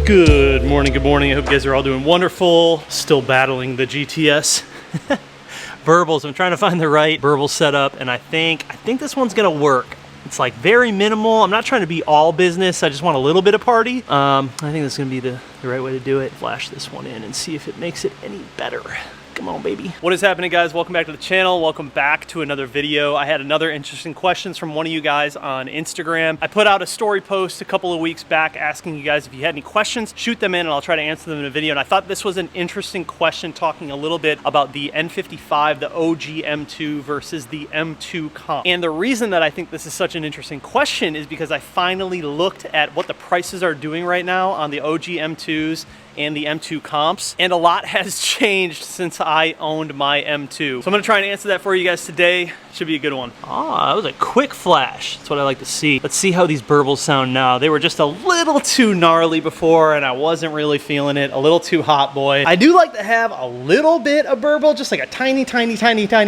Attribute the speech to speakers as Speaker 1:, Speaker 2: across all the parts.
Speaker 1: Good morning, good morning. I hope you guys are all doing wonderful. Still battling the GTS burbles. I'm trying to find the right burble setup, and I think this one's gonna work. It's like very minimal. I'm not trying to be all business. I just want a little bit of party. I think this is gonna be the right way to do it. Flash this one in and see if it makes it any better. Come on, baby. What is happening, guys? Welcome back to the channel. Welcome back to another video. I had another interesting questions from one of you guys on Instagram. I put out a story post a couple of weeks back asking you guys if you had any questions, shoot them in and I'll try to answer them in a video. And I thought this was an interesting question, talking a little bit about the N55, the OG M2 versus the M2 comp. And the reason that I think this is such an interesting question is because I finally looked at what the prices are doing right now on the OG M2s and the M2 comps, and a lot has changed since I owned my M2. So I'm gonna try and answer that for you guys today. Should be a good one. Ah, that was a quick flash. That's what I like to see. Let's see how these burbles sound now. They were just a little too gnarly before, and I wasn't really feeling it. A little too hot, boy. I do like to have a little bit of burble, just like a tiny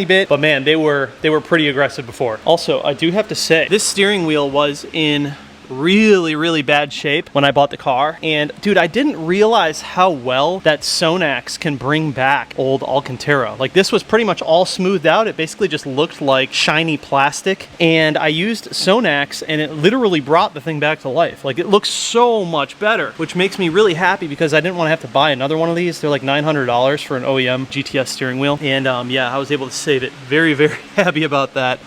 Speaker 1: bit, but man, they were pretty aggressive before. Also, I do have to say, this steering wheel was in really bad shape when I bought the car, and dude, I didn't realize how well that Sonax can bring back old Alcantara. Like, this was pretty much all smoothed out. It basically just looked like shiny plastic, and I used Sonax and it literally brought the thing back to life. Like, it looks so much better, which makes me really happy because I didn't want to have to buy another one of these. They're like $900 for an OEM GTS steering wheel, and yeah, I was able to save it. Very happy about that.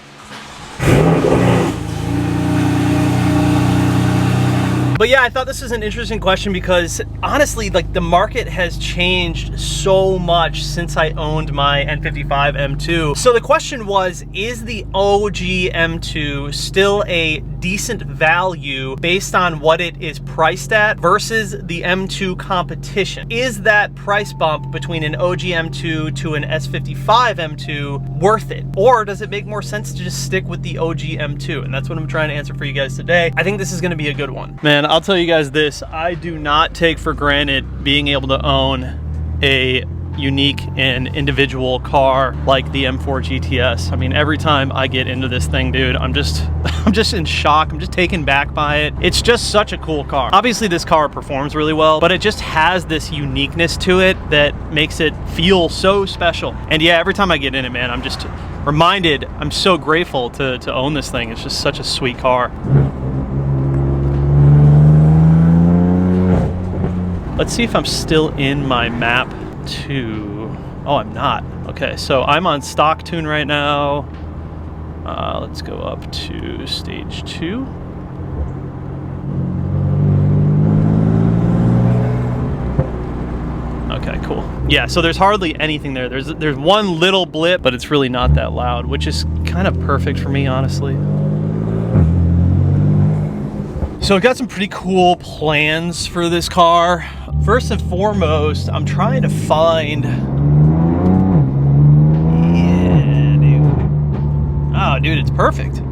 Speaker 1: But yeah, I thought this was an interesting question because honestly, like, the market has changed so much since I owned my N55 M2. So the question was, is the OG M2 still a decent value based on what it is priced at versus the M2 competition? Is that price bump between an OG M2 to an S55 M2 worth it? Or does it make more sense to just stick with the OG M2? And that's what I'm trying to answer for you guys today. I think this is gonna be a good one. Man, I'll tell you guys this, I do not take for granted being able to own a unique and individual car like the M4 GTS. I mean, every time I get into this thing, dude, I'm just in shock. I'm just taken back by it. It's just such a cool car. Obviously, this car performs really well, but it just has this uniqueness to it that makes it feel so special. And yeah, every time I get in it, man, I'm just reminded, I'm so grateful to own this thing. It's just such a sweet car. Let's see if I'm still in my map 2. Oh, I'm not. Okay, so I'm on stock tune right now. Let's go up to stage 2. Okay, cool. Yeah, so there's hardly anything there. There's one little blip, but it's really not that loud, which is kind of perfect for me, honestly. So I've got some pretty cool plans for this car. First and foremost, I'm trying to find... Yeah, dude. Oh, dude, it's perfect.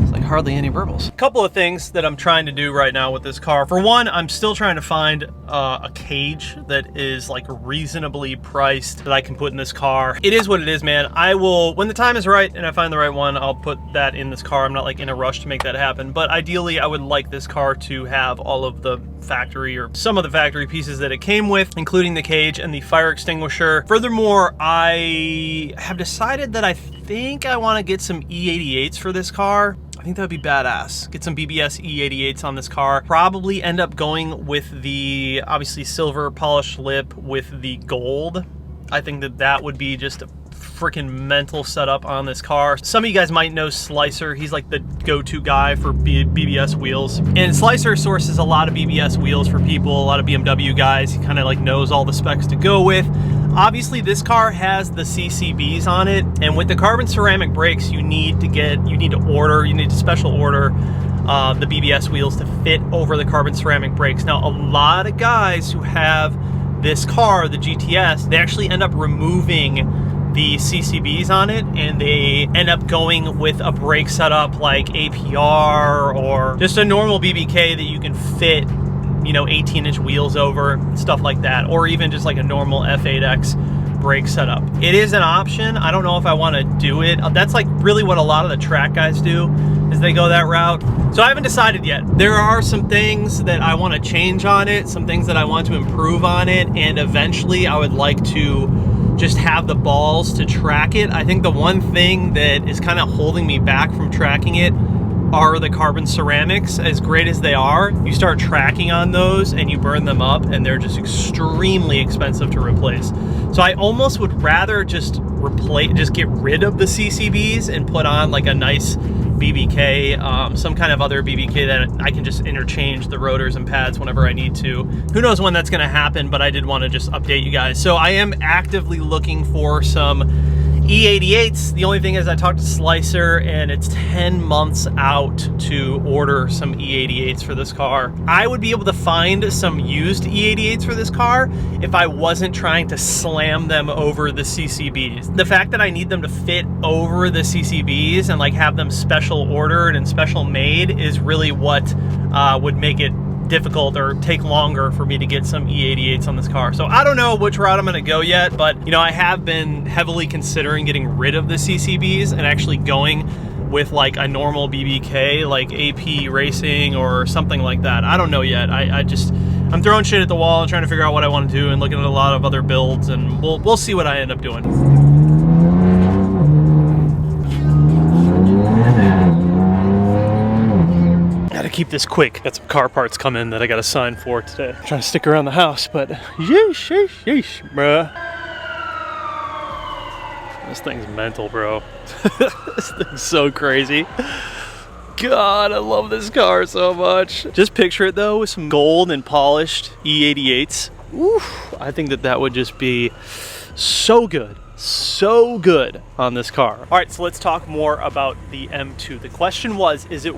Speaker 1: It's like hardly any burbles. A couple of things that I'm trying to do right now with this car. For one, I'm still trying to find a cage that is like reasonably priced that I can put in this car. It is what it is, man. I will, when the time is right and I find the right one, I'll put that in this car. I'm not like in a rush to make that happen, but ideally I would like this car to have all of the factory or some of the factory pieces that it came with, including the cage and the fire extinguisher. Furthermore, I have decided that I think I want to get some E88s for this car. I think that would be badass. Get some BBS E88s on this car. Probably end up going with the, obviously, silver polished lip with the gold. I think that would be just a freaking mental setup on this car. Some of you guys might know Slicer. He's like the go-to guy for BBS wheels. And Slicer sources a lot of BBS wheels for people, a lot of BMW guys. He kind of like knows all the specs to go with. Obviously, this car has the CCBs on it, and with the carbon ceramic brakes, you need to special order the BBS wheels to fit over the carbon ceramic brakes. Now, a lot of guys who have this car, the GTS, they actually end up removing the CCBs on it, and they end up going with a brake setup like APR or just a normal BBK that you can fit, you know, 18-inch wheels over, stuff like that, or even just like a normal F8X brake setup. It is an option. I don't know if I want to do it. That's like really what a lot of the track guys do, is as they go that route. So I haven't decided yet. There are some things that I want to change on it, some things that I want to improve on it, and eventually I would like to just have the balls to track it. I think the one thing that is kind of holding me back from tracking it are the carbon ceramics. As great as they are, you start tracking on those and you burn them up and they're just extremely expensive to replace. So I almost would rather just get rid of the CCBs and put on like a nice BBK, some kind of other BBK that I can just interchange the rotors and pads whenever I need to. Who knows when that's gonna happen, but I did want to just update you guys. So I am actively looking for some E88s. The only thing is I talked to Slicer and it's 10 months out to order some E88s for this car. I would be able to find some used E88s for this car if I wasn't trying to slam them over the CCBs. The fact that I need them to fit over the CCBs and like have them special ordered and special made is really what would make it difficult or take longer for me to get some E88s on this car. So I don't know which route I'm gonna go yet, but you know, I have been heavily considering getting rid of the CCBs and actually going with like a normal BBK, like AP Racing or something like that. I don't know yet. I'm throwing shit at the wall and trying to figure out what I want to do and looking at a lot of other builds, and we'll see what I end up doing. Gotta keep this quick. Got some car parts coming that I gotta sign for today. I'm trying to stick around the house, but yeesh, bruh. This thing's mental, bro. This thing's so crazy. God, I love this car so much. Just picture it though with some gold and polished E88s. Oof, I think that would just be so good. So good on this car. All right, so let's talk more about the M2. The question was, is it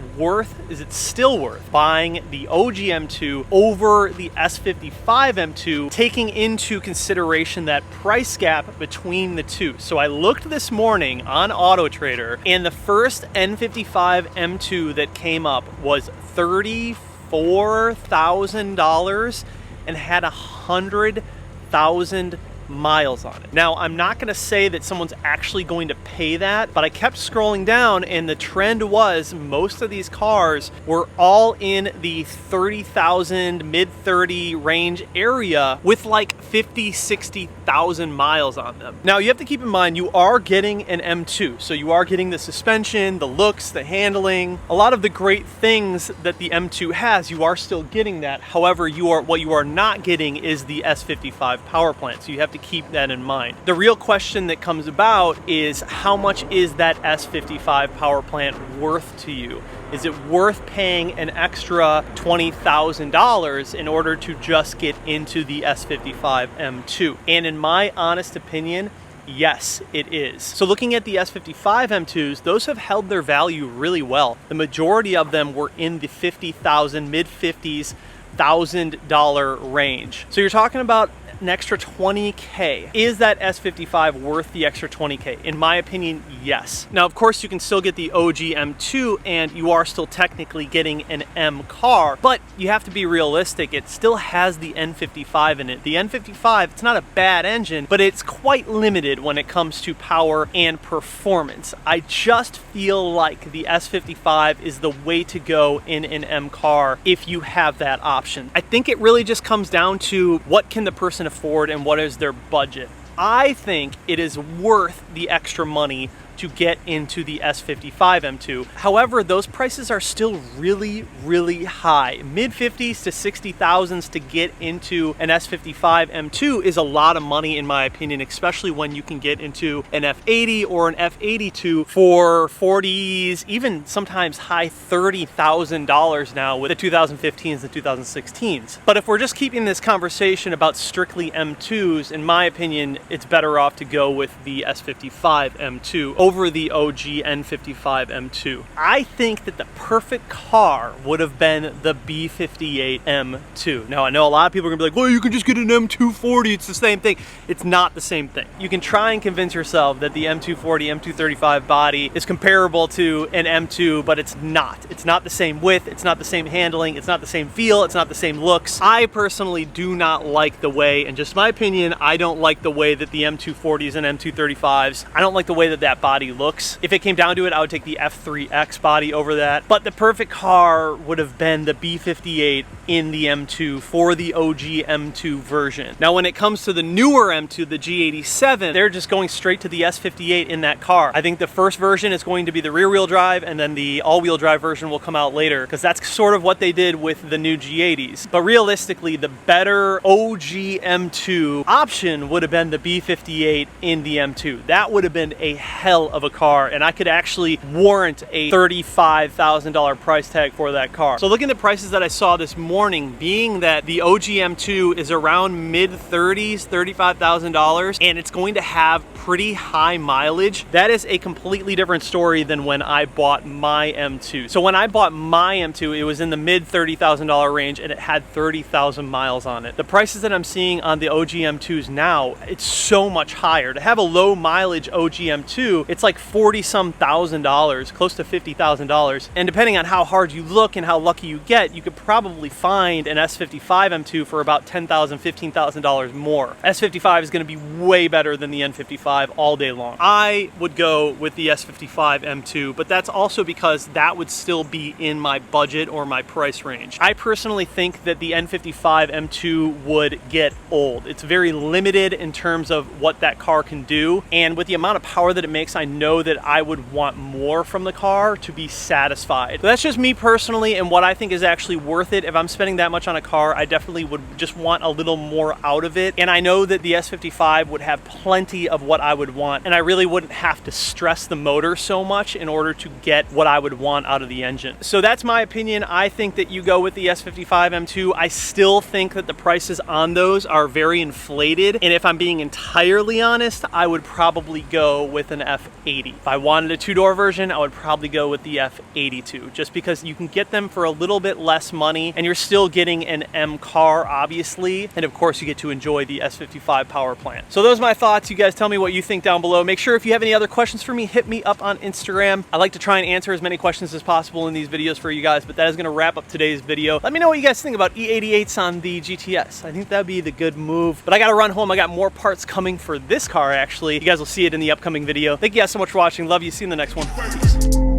Speaker 1: still worth buying the OG M2 over the S55 M2, taking into consideration that price gap between the two? So I looked this morning on AutoTrader, and the first N55 M2 that came up was $34,000 and had 100,000 miles on it. Now, I'm not going to say that someone's actually going to pay that, but I kept scrolling down and the trend was most of these cars were all in the 30,000, mid-30 range area with like 50, 60,000 miles on them. Now, you have to keep in mind you are getting an M2, so you are getting the suspension, the looks, the handling, a lot of the great things that the M2 has, you are still getting that. However, what you are not getting is the S55 power plant, so you have to keep that in mind. The real question that comes about is how much is that S55 power plant worth to you? Is it worth paying an extra $20,000 in order to just get into the S55 M2? And in my honest opinion, yes, it is. So looking at the S55 M2s, those have held their value really well. The majority of them were in the $50,000, mid-50s, $1,000 range. So you're talking about an extra 20K. Is that S55 worth the extra 20K? In my opinion, yes. Now, of course, you can still get the OG M2 and you are still technically getting an M car, but you have to be realistic. It still has the N55 in it. The N55, it's not a bad engine, but it's quite limited when it comes to power and performance. I just feel like the S55 is the way to go in an M car if you have that option. I think it really just comes down to what can the person afford and what is their budget. I think it is worth the extra money to get into the S55 M2. However, those prices are still really, really high. Mid-50s to 60,000s to get into an S55 M2 is a lot of money in my opinion, especially when you can get into an F80 or an F82 for 40s, even sometimes high $30,000 now with the 2015s and 2016s. But if we're just keeping this conversation about strictly M2s, in my opinion, it's better off to go with the S55 M2 over the OG N55 M2. I think that the perfect car would have been the B58 M2. Now, I know a lot of people are gonna be like, well, you can just get an M240, it's the same thing. It's not the same thing. You can try and convince yourself that the M240, M235 body is comparable to an M2, but it's not. It's not the same width, it's not the same handling, it's not the same feel, it's not the same looks. I personally do not like the way, in just my opinion, I don't like the way that the M240s and M235s, I don't like the way that that body body looks. If it came down to it, I would take the F3X body over that. But the perfect car would have been the B58 in the M2 for the OG M2 version. Now, when it comes to the newer M2, the G87, they're just going straight to the S58 in that car. I think the first version is going to be the rear-wheel drive, and then the all-wheel drive version will come out later, because that's sort of what they did with the new G80s. But realistically, the better OG M2 option would have been the B58 in the M2. That would have been a hell of a car, and I could actually warrant a $35,000 price tag for that car. So looking at the prices that I saw this morning, being that the OG M2 is around mid-30s, $35,000, and it's going to have pretty high mileage, that is a completely different story than when I bought my M2. So when I bought my M2, it was in the mid-$30,000 range, and it had 30,000 miles on it. The prices that I'm seeing on the OG M2s now, it's so much higher. To have a low mileage OG M2, it's like 40-some thousand dollars, close to $50,000. And depending on how hard you look and how lucky you get, you could probably find an S55 M2 for about $10,000, $15,000 more. S55 is going to be way better than the N55 all day long. I would go with the S55 M2, but that's also because that would still be in my budget or my price range. I personally think that the N55 M2 would get old. It's very limited in terms of what that car can do, and with the amount of power that it makes, I know that I would want more from the car to be satisfied. So that's just me personally, and what I think is actually worth it. If I'm spending that much on a car, I definitely would just want a little more out of it, and I know that the S55 would have plenty of what I would want, and I really wouldn't have to stress the motor so much in order to get what I would want out of the engine. So that's my opinion. I think that you go with the S55 M2. I still think that the prices on those are very inflated, and if I'm being entirely honest, I would probably go with an F80. If I wanted a two-door version, I would probably go with the F82, just because you can get them for a little bit less money, and you're still getting an M car, obviously, and of course you get to enjoy the S55 power plant. So those are my thoughts. You guys tell me what you think down below. Make sure if you have any other questions for me, hit me up on Instagram. I like to try and answer as many questions as possible in these videos for you guys, but that is going to wrap up today's video. Let me know what you guys think about E88s on the GTS. I think that'd be the good move, but I got to run home. I got more parts coming for this car, actually. You guys will see it in the upcoming video. Thank you guys so much for watching. Love you. See you in the next one. Peace.